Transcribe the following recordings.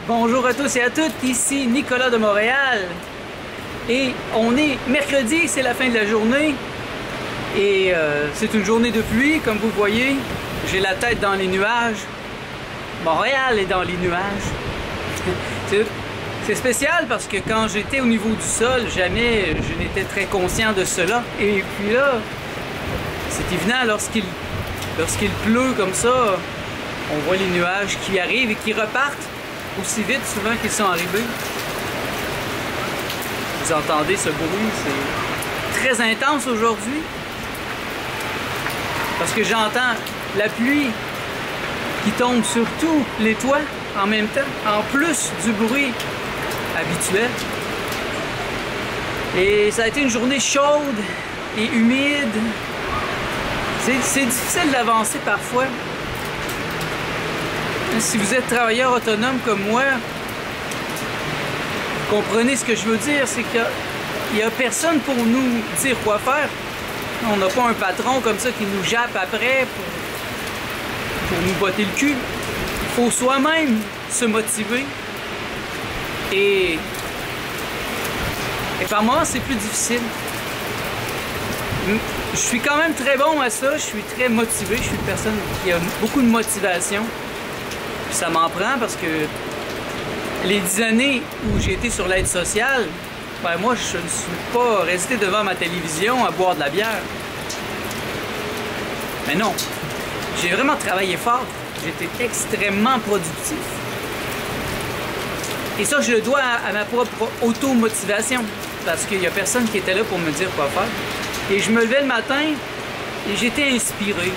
Bonjour à tous et à toutes, ici Nicolas de Montréal et on est mercredi, c'est la fin de la journée et c'est une journée de pluie comme vous voyez, j'ai la tête dans les nuages, Montréal est dans les nuages. C'est spécial parce que quand j'étais au niveau du sol, jamais je n'étais très conscient de cela et puis là, c'est évident lorsqu'il pleut comme ça, on voit les nuages qui arrivent et qui repartent aussi vite souvent qu'ils sont arrivés. Vous entendez ce bruit, c'est très intense aujourd'hui. Parce que j'entends la pluie qui tombe sur tous les toits en même temps, en plus du bruit habituel. Et ça a été une journée chaude et humide. C'est difficile d'avancer parfois. Si vous êtes travailleur autonome comme moi, comprenez ce que je veux dire, c'est qu'il n'y a personne pour nous dire quoi faire. On n'a pas un patron comme ça qui nous jappe après pour nous botter le cul. Il faut soi-même se motiver. Et par moments, c'est plus difficile. Je suis quand même très bon à ça, je suis très motivé, je suis une personne qui a beaucoup de motivation. Puis ça m'en prend parce que les 10 années où j'ai été sur l'aide sociale, ben moi je ne suis pas resté devant ma télévision à boire de la bière. Mais non, j'ai vraiment travaillé fort, j'étais extrêmement productif. Et ça je le dois à ma propre automotivation parce qu'il n'y a personne qui était là pour me dire quoi faire. Et je me levais le matin et j'étais inspiré.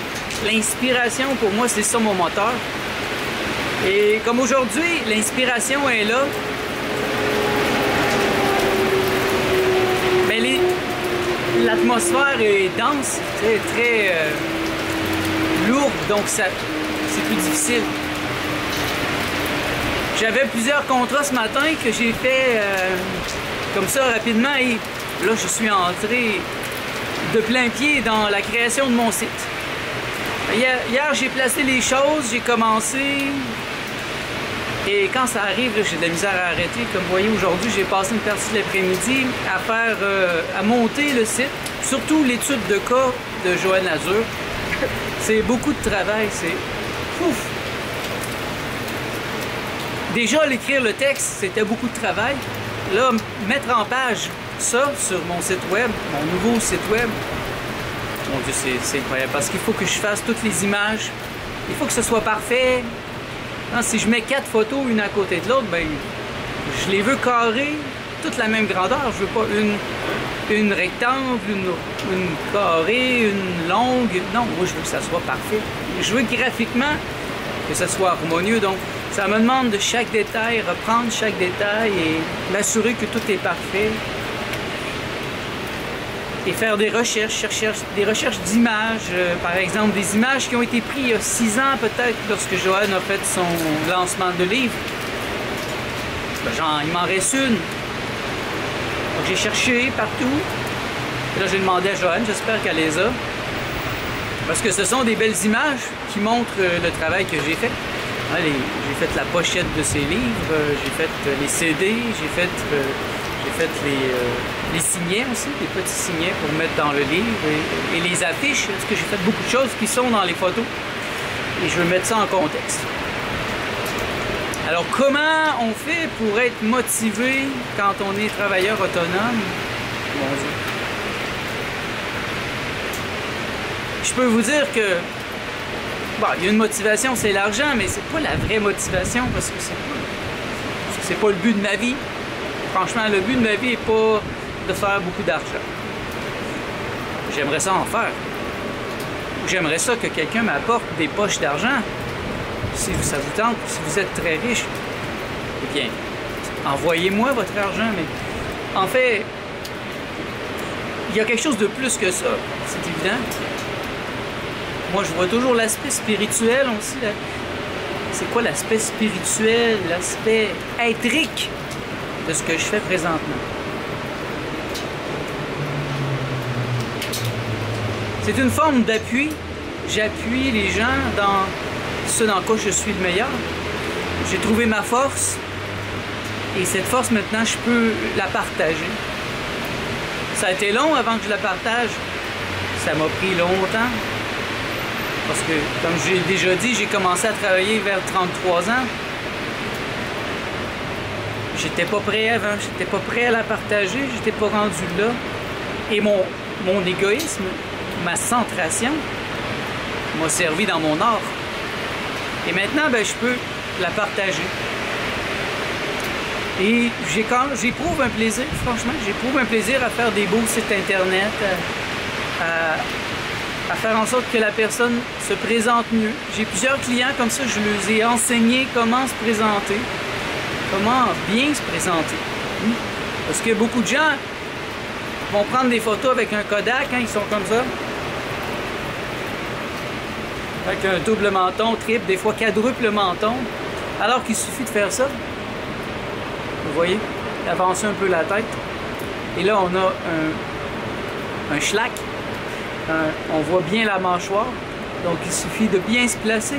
L'inspiration pour moi c'est ça mon moteur. Et comme aujourd'hui, l'inspiration est là, mais l'atmosphère est dense, très lourde, donc c'est plus difficile. J'avais plusieurs contrats ce matin que j'ai fait comme ça rapidement et là je suis entré de plein pied dans la création de mon site. Hier j'ai placé les choses, j'ai commencé. Et quand ça arrive, j'ai de la misère à arrêter. Comme vous voyez, aujourd'hui, j'ai passé une partie de l'après-midi à monter le site, surtout l'étude de cas de Joanne Lazur. C'est beaucoup de travail, c'est ouf. Déjà, l'écrire le texte, c'était beaucoup de travail. Là, mettre en page ça sur mon site web, mon nouveau site web, mon Dieu, c'est incroyable. Parce qu'il faut que je fasse toutes les images. Il faut que ce soit parfait. Non, si je mets 4 photos une à côté de l'autre, ben, je les veux carrées, toutes la même grandeur. Je veux pas une rectangle, une carrée, une longue. Non, moi je veux que ça soit parfait. Je veux graphiquement que ça soit harmonieux. Donc ça me demande de chaque détail, reprendre chaque détail et m'assurer que tout est parfait. Et faire des recherches, des recherches d'images, par exemple des images qui ont été prises il y a 6 ans peut-être lorsque Joanne a fait son lancement de livre. Ben, il m'en reste une. Donc j'ai cherché partout. Et là j'ai demandé à Joanne, j'espère qu'elle les a. Parce que ce sont des belles images qui montrent le travail que j'ai fait. J'ai fait la pochette de ses livres, j'ai fait les CD, j'ai fait les signets aussi, des petits signets pour mettre dans le livre et les affiches, parce que j'ai fait beaucoup de choses qui sont dans les photos et je veux mettre ça en contexte. Alors comment on fait pour être motivé quand on est travailleur autonome? Mon Dieu. Je peux vous dire que bon, il y a une motivation, c'est l'argent, mais c'est pas la vraie motivation parce que c'est pas le but de ma vie. Franchement, le but de ma vie n'est pas de faire beaucoup d'argent. J'aimerais ça en faire. J'aimerais ça que quelqu'un m'apporte des poches d'argent. Si ça vous tente, si vous êtes très riche, eh bien, envoyez-moi votre argent. Mais en fait, il y a quelque chose de plus que ça, c'est évident. Moi, je vois toujours l'aspect spirituel aussi. C'est quoi l'aspect spirituel, l'aspect éthérique de ce que je fais présentement? C'est une forme d'appui. J'appuie les gens dans ce dans quoi je suis le meilleur. J'ai trouvé ma force Et cette force, maintenant, je peux la partager. Ça a été long avant que je la partage. Ça m'a pris longtemps. Parce que, comme j'ai déjà dit, j'ai commencé à travailler vers 33 ans. J'étais pas prêt avant, j'étais pas prêt à la partager, j'étais pas rendu là. Et mon égoïsme, ma centration, m'a servi dans mon art. Et maintenant, ben, je peux la partager. Et j'éprouve un plaisir, franchement, j'éprouve un plaisir à faire des beaux sites internet, à faire en sorte que la personne se présente mieux. J'ai plusieurs clients comme ça, je leur ai enseigné comment se présenter, comment bien se présenter. Parce que beaucoup de gens vont prendre des photos avec un Kodak, hein, ils sont comme ça, avec un double menton, triple, des fois quadruple menton, alors qu'il suffit de faire ça. Vous voyez, d'avancer un peu la tête. Et là, on a un schlack. On voit bien la mâchoire. Donc, il suffit de bien se placer.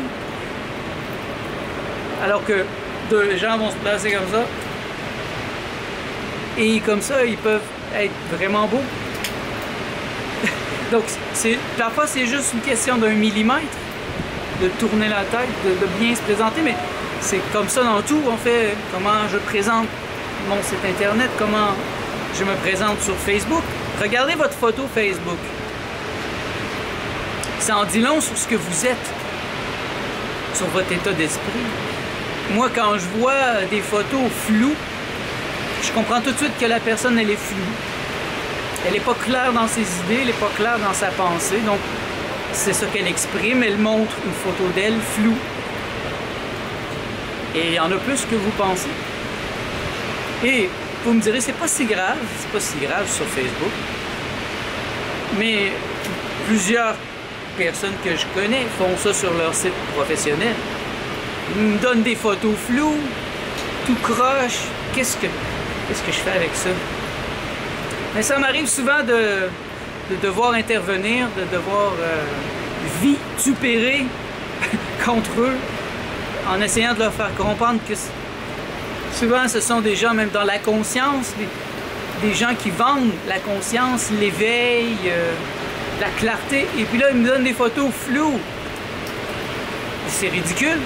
Alors que deux gens vont se placer comme ça. Et comme ça, ils peuvent être vraiment beaux. Donc, parfois, c'est juste une question d'un millimètre de tourner la tête, de bien se présenter. Mais c'est comme ça dans tout. On fait comment je présente mon site internet, comment je me présente sur Facebook. Regardez votre photo Facebook. Ça en dit long sur ce que vous êtes, sur votre état d'esprit. Moi, quand je vois des photos floues, je comprends tout de suite que la personne, elle est floue. Elle n'est pas claire dans ses idées, elle n'est pas claire dans sa pensée. Donc, c'est ça qu'elle exprime. Elle montre une photo d'elle floue. Et il y en a plus que vous pensez. Et vous me direz, c'est pas si grave sur Facebook. Mais plusieurs personnes que je connais font ça sur leur site professionnel. Ils me donnent des photos floues, tout croche. Qu'est-ce que je fais avec ça? Mais ça m'arrive souvent de devoir intervenir, de devoir vitupérer contre eux, en essayant de leur faire comprendre que souvent ce sont des gens, même dans la conscience, des gens qui vendent la conscience, l'éveil, la clarté, et puis là ils me donnent des photos floues. C'est ridicule.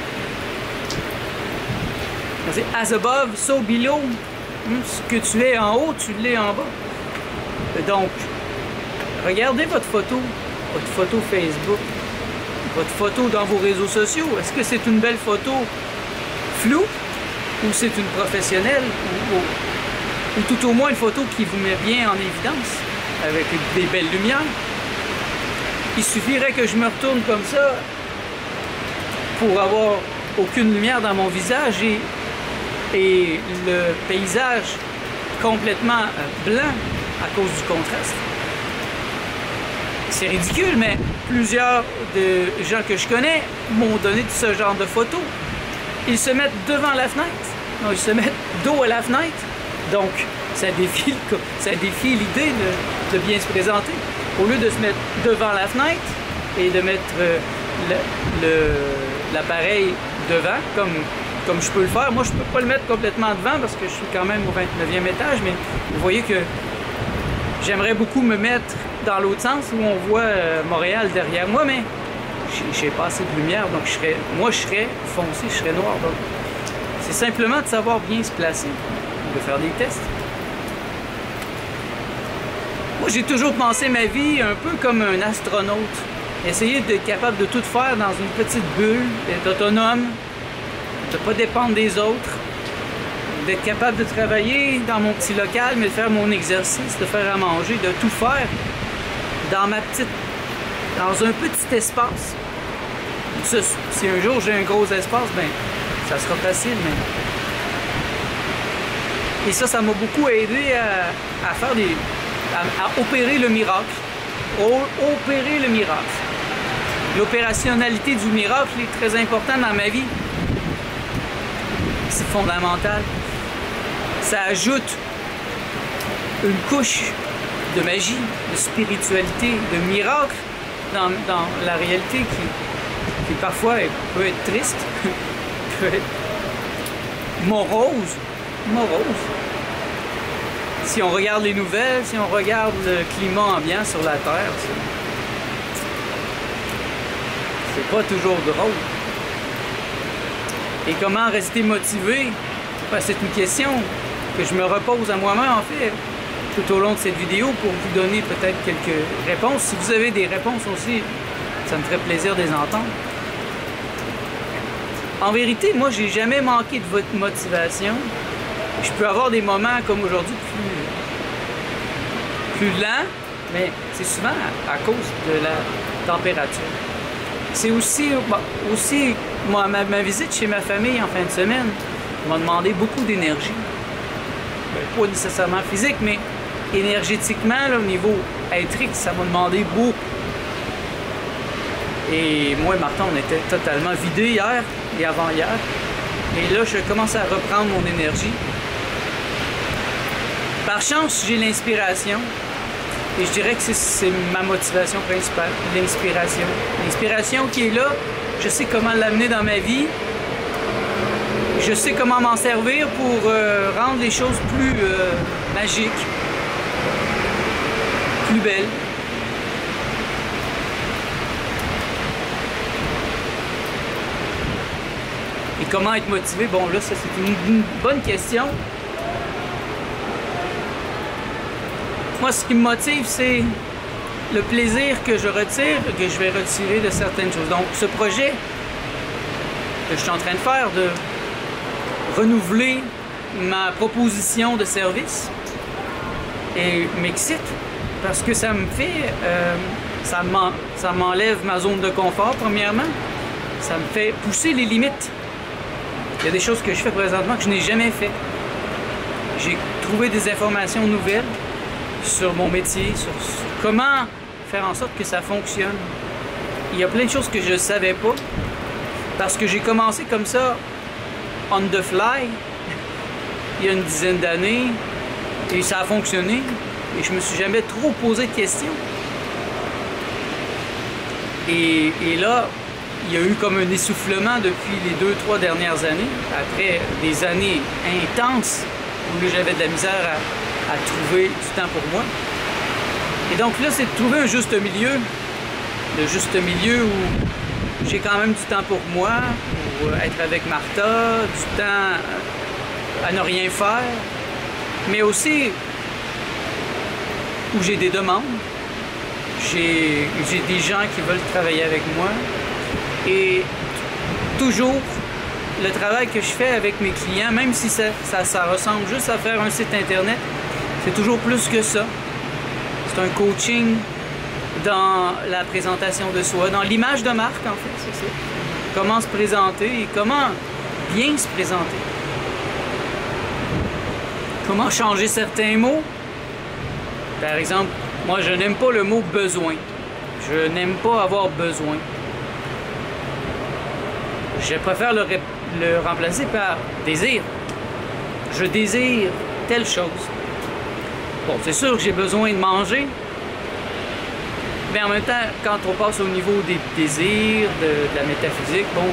C'est as above, so below. Ce que tu es en haut, tu l'es en bas. Donc, regardez votre photo Facebook, votre photo dans vos réseaux sociaux. Est-ce que c'est une belle photo floue ou c'est une professionnelle ou tout au moins une photo qui vous met bien en évidence avec des belles lumières? Il suffirait que je me retourne comme ça pour avoir aucune lumière dans mon visage et le paysage complètement blanc à cause du contraste. C'est ridicule, mais plusieurs de gens que je connais m'ont donné ce genre de photos. Ils se mettent devant la fenêtre. Non, ils se mettent dos à la fenêtre. Donc, ça défie l'idée de bien se présenter. Au lieu de se mettre devant la fenêtre et de mettre l'appareil devant, comme je peux le faire. Moi, je ne peux pas le mettre complètement devant parce que je suis quand même au 29e étage, mais vous voyez que j'aimerais beaucoup me mettre dans l'autre sens où on voit Montréal derrière moi, mais je n'ai pas assez de lumière, donc je serais foncé, je serais noir. Donc, c'est simplement de savoir bien se placer, de faire des tests. Moi, j'ai toujours pensé ma vie un peu comme un astronaute. Essayer d'être capable de tout faire dans une petite bulle, d'être autonome, de ne pas dépendre des autres, d'être capable de travailler dans mon petit local, mais de faire mon exercice, de faire à manger, de tout faire dans un petit espace. Ça, si un jour j'ai un gros espace, ben ça sera facile, mais... Et ça m'a beaucoup aidé à faire à opérer le miracle. Opérer le miracle. L'opérationnalité du miracle est très importante dans ma vie. C'est fondamental. Ça ajoute une couche de magie, de spiritualité, de miracle dans la réalité qui parfois peut être triste, peut être morose, morose. Si on regarde les nouvelles, si on regarde le climat ambiant sur la Terre, c'est pas toujours drôle. Et comment rester motivé? Ben, c'est une question que je me repose à moi-même, en fait, tout au long de cette vidéo pour vous donner peut-être quelques réponses. Si vous avez des réponses aussi, ça me ferait plaisir de les entendre. En vérité, moi, j'ai jamais manqué de votre motivation. Je peux avoir des moments comme aujourd'hui plus lents, mais c'est souvent à cause de la température. C'est aussi ma visite chez ma famille en fin de semaine m'a demandé beaucoup d'énergie. Pas nécessairement physique, mais énergétiquement, là, au niveau électrique, ça m'a demandé beaucoup. Et moi et Martin, on était totalement vidés hier et avant-hier. Et là, je commence à reprendre mon énergie. Par chance, j'ai l'inspiration. Et je dirais que c'est ma motivation principale, l'inspiration. L'inspiration qui est là, je sais comment l'amener dans ma vie. Je sais comment m'en servir pour rendre les choses plus magiques, plus belles. Et comment être motivé? Bon, là, ça, c'est une bonne question. Moi, ce qui me motive, c'est le plaisir que je retire, que je vais retirer de certaines choses. Donc, ce projet que je suis en train de faire, de renouveler ma proposition de service, et m'excite parce que ça me fait, ça m'enlève ma zone de confort, premièrement. Ça me fait pousser les limites. Il y a des choses que je fais présentement que je n'ai jamais fait. J'ai trouvé des informations nouvelles sur mon métier, sur comment faire en sorte que ça fonctionne. Il y a plein de choses que je ne savais pas parce que j'ai commencé comme ça on the fly il y a une dizaine d'années et ça a fonctionné et je me suis jamais trop posé de questions. Et là, il y a eu comme un essoufflement depuis les 2-3 dernières années, après des années intenses où j'avais de la misère à trouver du temps pour moi. Et donc là, c'est de trouver un juste milieu. Le juste milieu où j'ai quand même du temps pour moi, pour être avec Martha, du temps à ne rien faire, mais aussi où j'ai des demandes. J'ai des gens qui veulent travailler avec moi. Et toujours, le travail que je fais avec mes clients, même si ça ressemble juste à faire un site internet, c'est toujours plus que ça. C'est un coaching dans la présentation de soi, dans l'image de marque, en fait, c'est ça. Comment se présenter et comment bien se présenter. Comment changer certains mots. Par exemple, moi, je n'aime pas le mot « besoin ». Je n'aime pas avoir besoin. Je préfère le remplacer par « désir ». Je désire telle chose. Bon, c'est sûr que j'ai besoin de manger, mais en même temps, quand on passe au niveau des désirs, de la métaphysique, bon,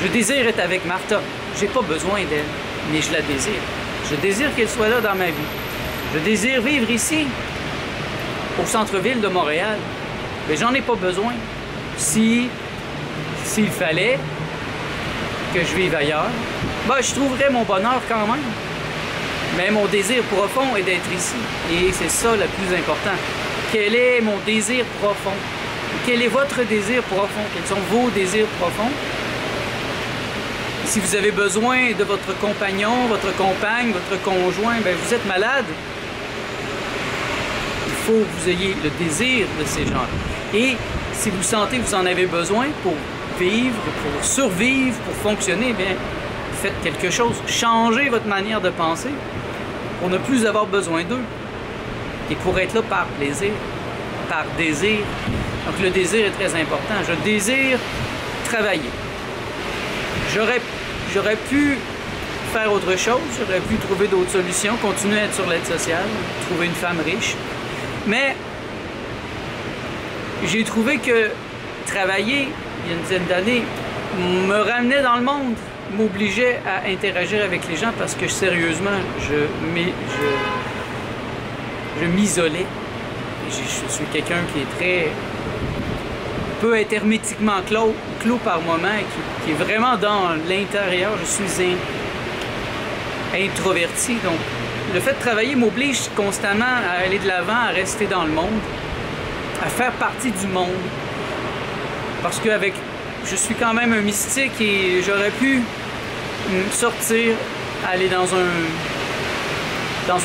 je désire être avec Martha. J'ai pas besoin d'elle, mais je la désire. Je désire qu'elle soit là dans ma vie. Je désire vivre ici, au centre-ville de Montréal. Mais j'en ai pas besoin. S'il fallait que je vive ailleurs, ben, je trouverais mon bonheur quand même. Mais mon désir profond est d'être ici. Et c'est ça le plus important. Quel est mon désir profond? Quel est votre désir profond? Quels sont vos désirs profonds? Si vous avez besoin de votre compagnon, votre compagne, votre conjoint, ben vous êtes malade. Il faut que vous ayez le désir de ces gens-là. Et si vous sentez que vous en avez besoin pour vivre, pour survivre, pour fonctionner, bien, faites quelque chose. Changez votre manière de penser pour ne plus avoir besoin d'eux. Et pour être là par plaisir, par désir. Donc le désir est très important. Je désire travailler. J'aurais pu faire autre chose, j'aurais pu trouver d'autres solutions, continuer à être sur l'aide sociale, trouver une femme riche. Mais j'ai trouvé que travailler, il y a une dizaine d'années, me ramenait dans le monde. m'obligeait à interagir avec les gens parce que sérieusement, je m'isolais. Je suis quelqu'un qui est très... peut être hermétiquement clos par moment et qui est vraiment dans l'intérieur. Je suis introverti, donc le fait de travailler m'oblige constamment à aller de l'avant, à rester dans le monde, à faire partie du monde. Parce que je suis quand même un mystique et j'aurais pu sortir, aller dans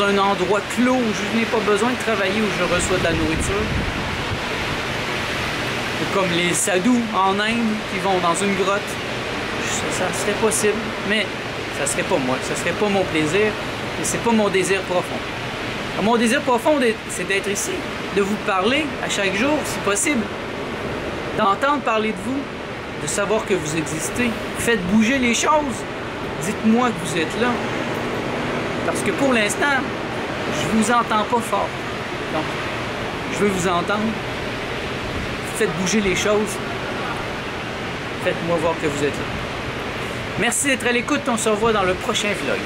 un endroit clos où je n'ai pas besoin de travailler, où je reçois de la nourriture. Ou comme les sadhus en Inde qui vont dans une grotte. Ça serait possible, mais ça serait pas moi, ça serait pas mon plaisir et c'est pas mon désir profond. Mon désir profond, c'est d'être ici, de vous parler à chaque jour, si possible, d'entendre parler de vous, de savoir que vous existez. Faites bouger les choses. Dites-moi que vous êtes là. Parce que pour l'instant, je vous entends pas fort. Donc, je veux vous entendre. Faites bouger les choses. Faites-moi voir que vous êtes là. Merci d'être à l'écoute. On se revoit dans le prochain vlog.